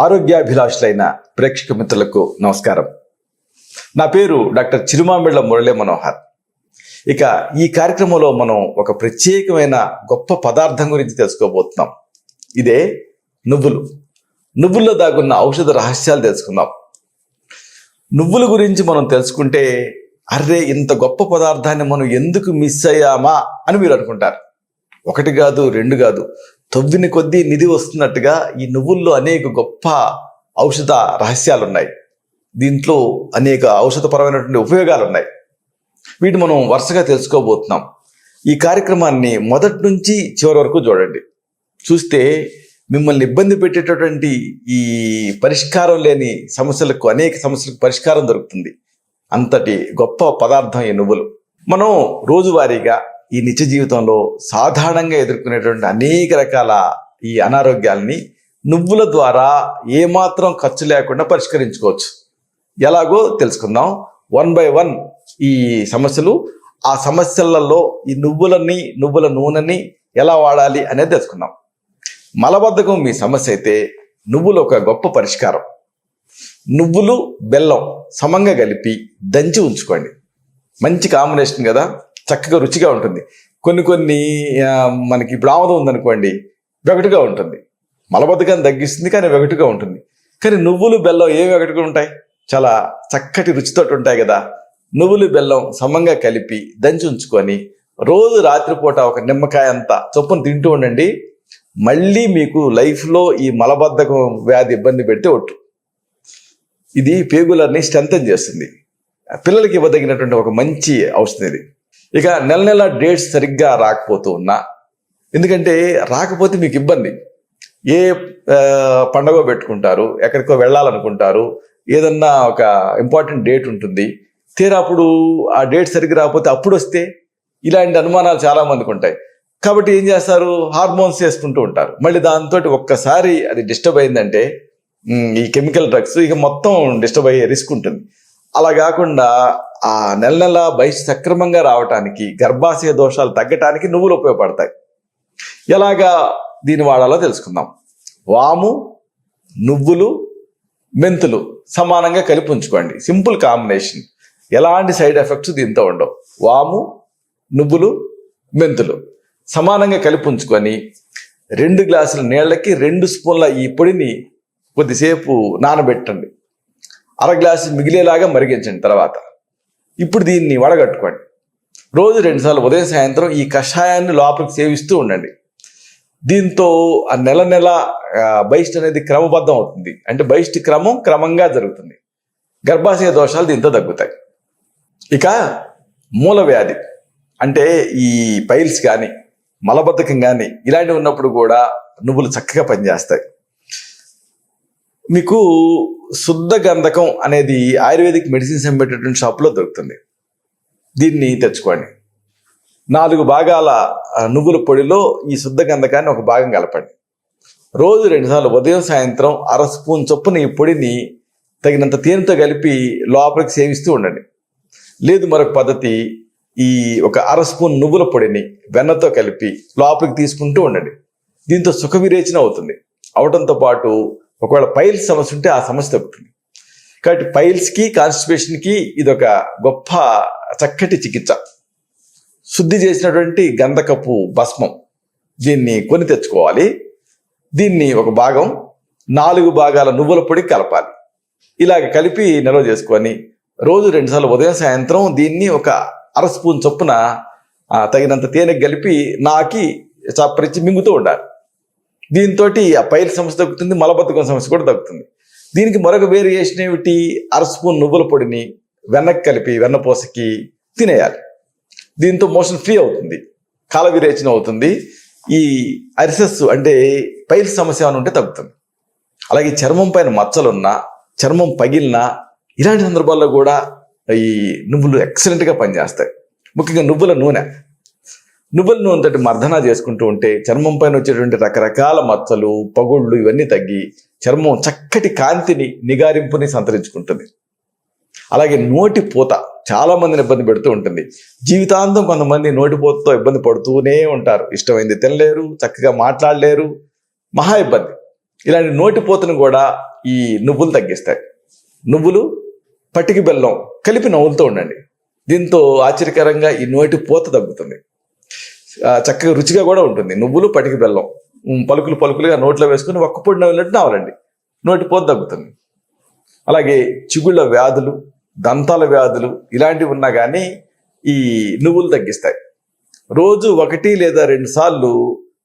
ఆరోగ్యాభిలాషులైన ప్రేక్షక మిత్రులకు నమస్కారం. నా పేరు డాక్టర్ చిరుమామిళ్ళ మురళీ మనోహర్. ఇక ఈ కార్యక్రమంలో మనం ఒక ప్రత్యేకమైన గొప్ప పదార్థం గురించి తెలుసుకోబోతున్నాం. ఇదే నువ్వులు. నువ్వుల్లో దాగున్న ఔషధ రహస్యాలు తెలుసుకుందాం. నువ్వుల గురించి మనం తెలుసుకుంటే అర్రే ఇంత గొప్ప పదార్థాన్ని మనం ఎందుకు మిస్ అయ్యామా అని మీరు అనుకుంటారు. ఒకటి కాదు, రెండు కాదు, తవ్విన కొద్దీ నిధి వస్తున్నట్టుగా ఈ నువ్వుల్లో అనేక గొప్ప ఔషధ రహస్యాలు ఉన్నాయి. దీంట్లో అనేక ఔషధపరమైనటువంటి ఉపయోగాలు ఉన్నాయి. వీటిని మనం వరుసగా తెలుసుకోబోతున్నాం. ఈ కార్యక్రమాన్ని మొదటి నుంచి చివరి వరకు చూడండి. చూస్తే మిమ్మల్ని ఇబ్బంది పెట్టేటటువంటి ఈ పరిష్కారం లేని సమస్యలకు, అనేక సమస్యలకు పరిష్కారం దొరుకుతుంది. అంతటి గొప్ప పదార్థం ఈ నువ్వులు. మనం రోజువారీగా ఈ నిత్య జీవితంలో సాధారణంగా ఎదుర్కొనేటువంటి అనేక రకాల ఈ అనారోగ్యాలని నువ్వుల ద్వారా ఏమాత్రం ఖర్చు లేకుండా పరిష్కరించుకోవచ్చు. ఎలాగో తెలుసుకుందాం. 1 by 1 ఈ సమస్యలు, ఆ సమస్యలలో ఈ నువ్వుల నూనెని ఎలా వాడాలి అనేది తెలుసుకుందాం. మలబద్ధకం మీ సమస్య అయితే నువ్వులు ఒక గొప్ప పరిష్కారం. నువ్వులు బెల్లం సమంగా కలిపి దంచి ఉంచుకోండి. మంచి కాంబినేషన్ కదా, చక్కగా రుచిగా ఉంటుంది. కొన్ని మనకి ఇప్పుడు ఆముదం ఉందనుకోండి, వెగటుగా ఉంటుంది. మలబద్ధకాన్ని తగ్గిస్తుంది, కానీ వెగటుగా ఉంటుంది. కానీ నువ్వులు బెల్లం ఏమి వెగటుగా ఉంటాయి, చాలా చక్కటి రుచితో ఉంటాయి కదా. నువ్వులు బెల్లం సమంగా కలిపి దంచి ఉంచుకొని రోజు రాత్రిపూట ఒక నిమ్మకాయ అంత చొప్పున తింటూ ఉండండి. మళ్ళీ మీకు లైఫ్లో ఈ మలబద్ధకం వ్యాధి ఇబ్బంది పెడితే ఒట్టు. ఇది పేగులని స్ట్రెంథెన్ చేస్తుంది. పిల్లలకి ఇవ్వదగినటువంటి ఒక మంచి ఔషధం ఇది. ఇక నెల డేట్స్ సరిగ్గా రాకపోతూ ఉన్నా, ఎందుకంటే రాకపోతే మీకు ఇబ్బంది. ఏ పండగ పెట్టుకుంటారు, ఎక్కడికో వెళ్ళాలనుకుంటారు, ఏదన్నా ఒక ఇంపార్టెంట్ డేట్ ఉంటుంది, తీరా అప్పుడు ఆ డేట్ సరిగ్గా రాకపోతే అప్పుడు వస్తే, ఇలాంటి అనుమానాలు చాలామందికి ఉంటాయి. కాబట్టి ఏం చేస్తారు, హార్మోన్స్ వేసుకుంటూ ఉంటారు. మళ్ళీ దాంతో ఒక్కసారి అది డిస్టర్బ్ అయిందంటే ఈ కెమికల్ డ్రగ్స్ ఇక మొత్తం డిస్టర్బ్ అయ్యే రిస్క్ ఉంటుంది. అలా కాకుండా ఆ నెల బయట సక్రమంగా రావటానికి, గర్భాశయ దోషాలు తగ్గటానికి నువ్వులు ఉపయోగపడతాయి. ఎలాగా దీన్ని వాడాలో తెలుసుకుందాం. వాము, నువ్వులు, మెంతులు సమానంగా కలిపి ఉంచుకోండి. సింపుల్ కాంబినేషన్, ఎలాంటి సైడ్ ఎఫెక్ట్స్ దీంతో ఉండవు. వాము, నువ్వులు, మెంతులు సమానంగా కలిపి ఉంచుకొని 2 గ్లాసుల నీళ్ళకి 2 స్పూన్ల ఈ పొడిని కొద్దిసేపు నానబెట్టండి. 1/2 గ్లాసు మిగిలేలాగా మరిగించండి. తర్వాత ఇప్పుడు దీన్ని వడగట్టుకోండి. రోజు 2 సార్లు ఉదయం సాయంత్రం ఈ కషాయాన్ని లోపలికి సేవిస్తూ ఉండండి. దీంతో ఆ నెల బహిష్ట్ అనేది క్రమబద్ధం అవుతుంది. అంటే బహిష్ట్ క్రమంగా జరుగుతుంది. గర్భాశయ దోషాలు దీంతో తగ్గుతాయి. ఇక మూల వ్యాధి అంటే ఈ పైల్స్ కానీ, మలబద్ధకం కానీ ఇలాంటివి ఉన్నప్పుడు కూడా నువ్వులు చక్కగా పనిచేస్తాయి. మీకు శుద్ధ గంధకం అనేది ఆయుర్వేదిక్ మెడిసిన్స్ అమ్మేటటువంటి షాప్లో దొరుకుతుంది. దీన్ని తెచ్చుకోండి. 4 భాగాల నువ్వుల పొడిలో ఈ శుద్ధ గంధకాన్ని ఒక భాగం కలపండి. రోజు 2 సార్లు ఉదయం సాయంత్రం 1/2 స్పూన్ చొప్పున ఈ పొడిని తగినంత తేనెతో కలిపి లోపలికి సేవిస్తూ ఉండండి. లేదు మరొక పద్ధతి, ఈ ఒక 1/2 స్పూన్ నువ్వుల పొడిని వెన్నతో కలిపి లోపలికి తీసుకుంటూ ఉండండి. దీంతో సుఖ విరేచన అవుతుంది. అవడంతో పాటు ఒకవేళ పైల్స్ సమస్య ఉంటే ఆ సమస్య తగ్గుతుంది. కాబట్టి పైల్స్కి, కాన్స్టిపేషన్కి ఇదొక గొప్ప చక్కటి చికిత్స. శుద్ధి చేసినటువంటి గంధకపు భస్మం దీన్ని కొని తెచ్చుకోవాలి. దీన్ని ఒక భాగం 4 భాగాల నువ్వుల పొడి కలపాలి. ఇలాగ కలిపి నిల్వ చేసుకొని రోజు 2 సార్లు ఉదయం సాయంత్రం దీన్ని ఒక 1/2 స్పూన్ చొప్పున తగినంత తేనె కలిపి నాకి చప్పరించి మింగుతూ ఉండాలి. దీంతో ఆ పైల్ సమస్య తగ్గుతుంది, మలబద్ధకం సమస్య కూడా తగ్గుతుంది. దీనికి మరొక వేరియేషన్ ఏమిటి, 1/2 స్పూన్ నువ్వుల పొడిని వెన్నకి కలిపి వెన్నపూసకి తినేయాలి. దీంతో మోషన్ ఫ్రీ అవుతుంది, కాల విరేచన అవుతుంది. ఈ అరిసెస్ అంటే పైల్ సమస్య అని ఉంటే తగ్గుతుంది. అలాగే చర్మం పైన మచ్చలున్నా, చర్మం పగిలినా ఇలాంటి సందర్భాల్లో కూడా ఈ నువ్వులు ఎక్సలెంట్గా పనిచేస్తాయి. ముఖ్యంగా నువ్వుల నూనెతో మర్దన చేసుకుంటూ ఉంటే చర్మం పైన వచ్చేటువంటి రకరకాల మచ్చలు, పగుళ్ళు ఇవన్నీ తగ్గి చర్మం చక్కటి కాంతిని, నిగారింపుని సంతరించుకుంటుంది. అలాగే నోటి పూత చాలా మందిని ఇబ్బంది పెడుతూ ఉంటుంది. జీవితాంతం కొంతమంది నోటి పూతతో ఇబ్బంది పడుతూనే ఉంటారు. ఇష్టమైంది తినలేరు, చక్కగా మాట్లాడలేరు, మహా ఇబ్బంది. ఇలాంటి నోటిపోతను కూడా ఈ నువ్వులు తగ్గిస్తాయి. నువ్వులు, పటికి బెల్లం కలిపి నవ్వులుతూ ఉండండి. దీంతో ఆశ్చర్యకరంగా ఈ నోటిపోత తగ్గుతుంది. చక్కగా రుచిగా కూడా ఉంటుంది. నువ్వులు, పటికి బెల్లం పలుకులుగా నోట్లో వేసుకుని ఒక్క పొడి నవ్వినట్టు నవ్వాలండి. నోటిపోత తగ్గుతుంది. అలాగే చిగుళ్ళ వ్యాధులు, దంతాల వ్యాధులు ఇలాంటివి ఉన్నా కానీ ఈ నువ్వులు తగ్గిస్తాయి. రోజు 1 లేదా 2 సార్లు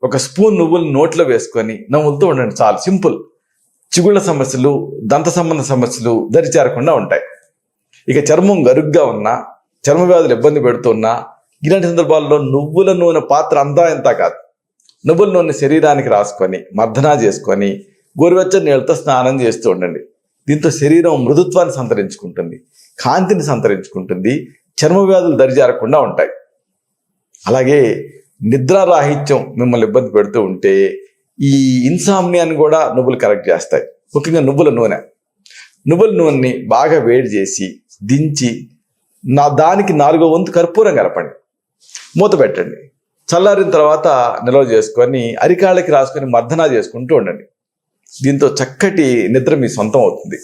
1 స్పూన్ నువ్వులు నోట్లో వేసుకొని నవ్వులతో ఉండండి. చాలు, సింపుల్. చిగుళ్ళ సమస్యలు, దంత సంబంధ సమస్యలు దరిచేరకుండా ఉంటాయి. ఇక చర్మం గరుగ్గా ఉన్నా, చర్మ వ్యాధులు ఇబ్బంది పెడుతున్నా ఇలాంటి సందర్భాల్లో నువ్వుల నూనె పాత్ర అంతా ఎంత కాదు. నువ్వుల నూనె శరీరానికి రాసుకొని మర్దనా చేసుకొని గోరువెచ్చని నీళ్ళతో స్నానం చేస్తూ ఉండండి. దీంతో శరీరం మృదుత్వాన్ని సంతరించుకుంటుంది, కాంతిని సంతరించుకుంటుంది, చర్మ వ్యాధులు దరిచేరకుండా ఉంటాయి. అలాగే నిద్రారాహిత్యం మిమ్మల్ని ఇబ్బంది పెడుతూ ఉంటే ఈ ఇన్సామ్నియాన్ని కూడా నువ్వులు కరెక్ట్ చేస్తాయి. ముఖ్యంగా నువ్వుల నూనెని బాగా వేడి చేసి దించి దానికి 4వ వంతు కర్పూరం కలపండి, మూత పెట్టండి. చల్లారిన తర్వాత నిల్వ చేసుకొని అరికాళ్ళకి రాసుకొని మర్దనా చేసుకుంటూ ఉండండి. దీంతో చక్కటి నిద్ర మీ సొంతం అవుతుంది.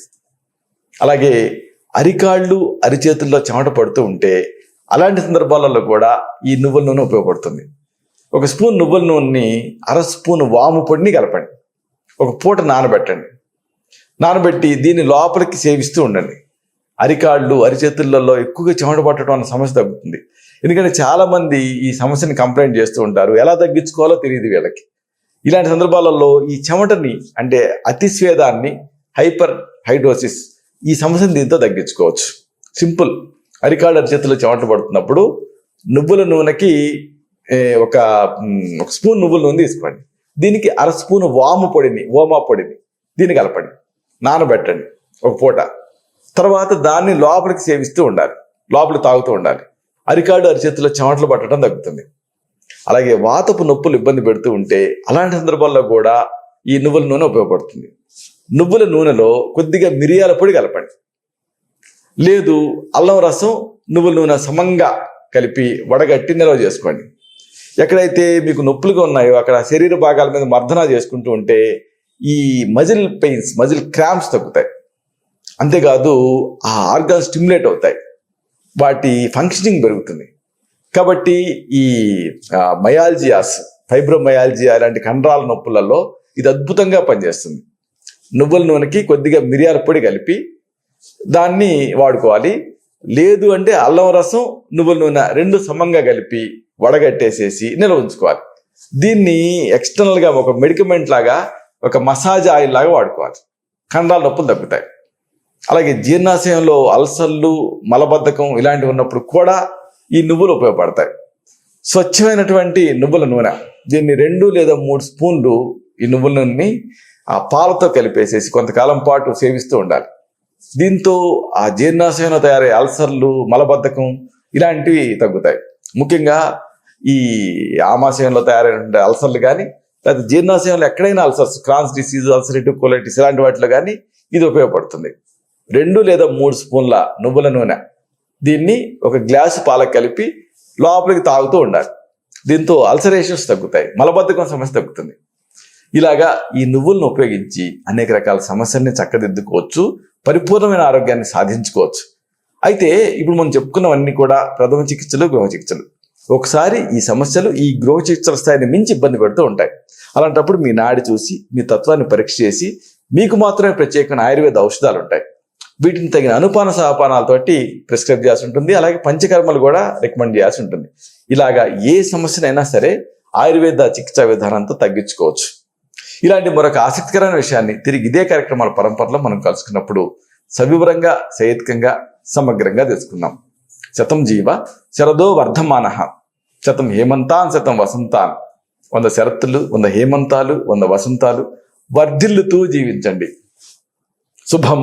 అలాగే అరికాళ్ళు, అరిచేతుల్లో చెమట పడుతూ ఉంటే అలాంటి సందర్భాలలో కూడా ఈ నువ్వుల నూనె ఉపయోగపడుతుంది. 1 స్పూన్ నువ్వుల నూనెని 1/2 స్పూన్ వాము పొడిని కలపండి. ఒక పూట నానబెట్టి దీన్ని లోపలికి సేవిస్తూ ఉండండి. అరికాళ్ళు, అరిచేతులలో ఎక్కువగా చెమట పట్టడం అన్న సమస్య తగ్గుతుంది. ఎందుకంటే చాలామంది ఈ సమస్యని కంప్లైంట్ చేస్తూ ఉంటారు. ఎలా తగ్గించుకోవాలో తెలియదు వీళ్ళకి. ఇలాంటి సందర్భాలలో ఈ చెమటని అంటే అతిస్వేదాన్ని, హైపర్ హైడ్రోసిస్ ఈ సమస్యను దీంతో తగ్గించుకోవచ్చు. సింపుల్. అరికాళ్ళు, అరిచేతుల్లో చెమట పడుతున్నప్పుడు నువ్వుల నూనెకి ఒక స్పూన్ నువ్వుల నూనె తీసుకోండి. దీనికి 1/2 స్పూన్ ఓమా పొడిని దీన్ని కలపండి, నానబెట్టండి ఒక పూట. తర్వాత దాన్ని లోపలికి సేవిస్తూ ఉండాలి, లోపలికి తాగుతూ ఉండాలి. అరికాళ్ళు, అరిచేతుల్లో చెమటలు పట్టడం తగ్గుతుంది. అలాగే వాతపు నొప్పులు ఇబ్బంది పెడుతూ ఉంటే అలాంటి సందర్భాల్లో కూడా ఈ నువ్వుల నూనె ఉపయోగపడుతుంది. నువ్వుల నూనెలో కొద్దిగా మిరియాల పొడి కలపండి, లేదు అల్లం రసం, నువ్వుల నూనె సమంగా కలిపి వడగట్టి నిల్వ చేసుకోండి. ఎక్కడైతే మీకు నొప్పులుగా ఉన్నాయో అక్కడ శరీర భాగాల మీద మర్దనా చేసుకుంటూ ఉంటే ఈ మజిల్ పెయిన్స్, మజిల్ క్రాంప్స్ తగ్గుతాయి. అంతేకాదు ఆ ఆర్గాన్ స్టిమ్యులేట్ అవుతాయి, వాటి ఫంక్షనింగ్ పెరుగుతుంది. కాబట్టి ఈ మయాల్జియాస్, ఫైబ్రోమయాల్జియా లాంటి కండరాల నొప్పులలో ఇది అద్భుతంగా పనిచేస్తుంది. నువ్వుల నూనెకి కొద్దిగా మిరియాల పొడి కలిపి దాన్ని వాడుకోవాలి. లేదు అంటే అల్లం రసం, నువ్వుల నూనె 2 సమంగా కలిపి వడగట్టేసేసి నిల్వ ఉంచుకోవాలి. దీన్ని ఎక్స్టర్నల్గా ఒక మెడికమెంట్ లాగా, ఒక మసాజ్ ఆయిల్ లాగా వాడుకోవాలి. కండరాల నొప్పులు తగ్గుతాయి. అలాగే జీర్ణాశయంలో అల్సర్లు, మలబద్ధకం ఇలాంటివి ఉన్నప్పుడు కూడా ఈ నువ్వులు ఉపయోగపడతాయి. స్వచ్ఛమైనటువంటి నువ్వుల నూనె, దీన్ని 2 లేదా 3 స్పూన్లు ఈ నువ్వుల నూనెని ఆ పాలతో కలిపేసేసి కొంతకాలం పాటు సేవిస్తూ ఉండాలి. దీంతో ఆ జీర్ణాశయంలో తయారయ్యే అల్సర్లు, మలబద్ధకం ఇలాంటివి తగ్గుతాయి. ముఖ్యంగా ఈ ఆమాశయంలో తయారైన అల్సర్లు కానీ, లేదా జీర్ణాశయంలో ఎక్కడైనా ulcers, Crohn's disease, ulcerative colitis ఇలాంటి వాటిలో కానీ ఇది ఉపయోగపడుతుంది. 2 లేదా 3 స్పూన్ల నువ్వుల నూనె దీన్ని ఒక గ్లాసు పాలకు కలిపి లోపలికి తాగుతూ ఉండాలి. దీంతో అల్సరేషన్స్ తగ్గుతాయి, మలబద్ధకం సమస్య తగ్గుతుంది. ఇలాగా ఈ నువ్వులను ఉపయోగించి అనేక రకాల సమస్యల్ని చక్కదిద్దుకోవచ్చు, పరిపూర్ణమైన ఆరోగ్యాన్ని సాధించుకోవచ్చు. అయితే ఇప్పుడు మనం చెప్పుకున్నవన్నీ కూడా ప్రథమ చికిత్సలు, గృహ చికిత్సలు. ఒకసారి ఈ సమస్యలు ఈ గృహ చికిత్సల స్థాయిని మించి ఇబ్బంది పెడుతూ ఉంటాయి. అలాంటప్పుడు మీ నాడి చూసి, మీ తత్వాన్ని పరీక్ష చేసి మీకు మాత్రమే ప్రత్యేకమైన ఆయుర్వేద ఔషధాలు ఉంటాయి. వీటిని తగిన అనుపాన సహపానాలతోటి ప్రిస్క్రైబ్ చేయాల్సి ఉంటుంది. అలాగే పంచకర్మలు కూడా రికమెండ్ చేయాల్సి ఉంటుంది. ఇలాగా ఏ సమస్యనైనా సరే ఆయుర్వేద చికిత్సా విధానంతో తగ్గించుకోవచ్చు. ఇలాంటి మరొక ఆసక్తికరమైన విషయాన్ని తిరిగి ఇదే కార్యక్రమాల పరంపరలో మనం కలుసుకున్నప్పుడు సవివరంగా, సైతికంగా, సమగ్రంగా తెలుసుకుందాం. శతం జీవ శరదో వర్ధమానః, శతం హేమంతాన్ శతం వసంతాన్. 100 శరత్తులు, 100 హేమంతాలు, 100 వసంతాలు వర్ధిల్లుతూ జీవించండి. శుభం.